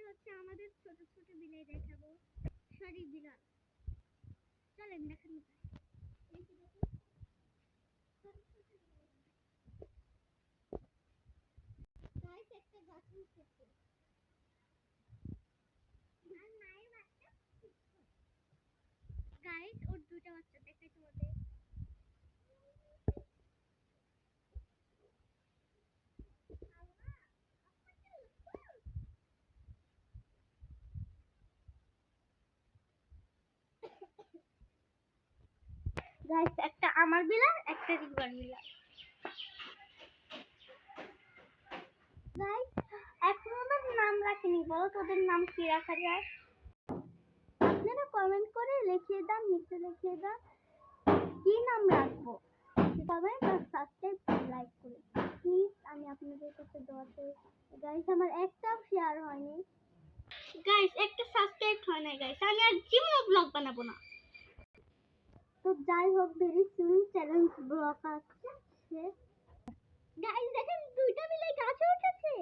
হচ্ছে আমাদের ছোট ছোট বিলাই দেখাবো। সরি বিড়াল। চলেন দেখান। গাইস একটা গাছ উঠেছে। আর মায়ের বাচ্চা। গাইস ওর দুটো বাচ্চা দেখাই তোমাদের। গাইস একটা আমার বিড়াল একটা রিভার বিড়াল। গাইস এখনো ওদের নাম রাখিনি, বলো তোদের নাম কি রাখা যায়? আপনারা কমেন্ট করে লিখিয়ে দাও, নিচে লিখিয়ে দাও কি নাম রাখবো। কমেন্ট আর সাবস্ক্রাইব লাইক করে প্লিজ, আমি আপনাদের কাছে দোয়া চাই। গাইস আমার একটাও শেয়ার হয়নি, গাইস একটা সাবস্ক্রাইব হয় না গাইস, আমি আর জীবনে ব্লগ বানাবো না। তো যাই হোক ভেরি সুন চ্যালেঞ্জ ব্লগ আসছে। গাইস দেখেন দুইটা বিলাই গাছে উঠেছে।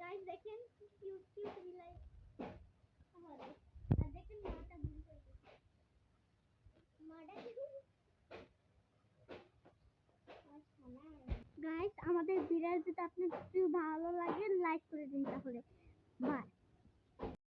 গাইস দেখেন কিউট কিউট বিলাই। আর দেখেন মাটা ভুল করেছে। গাইস আমাদের ভিডিও যদি আপনাদের ভালো লাগে লাইক করে দিন তাহলে। বাই।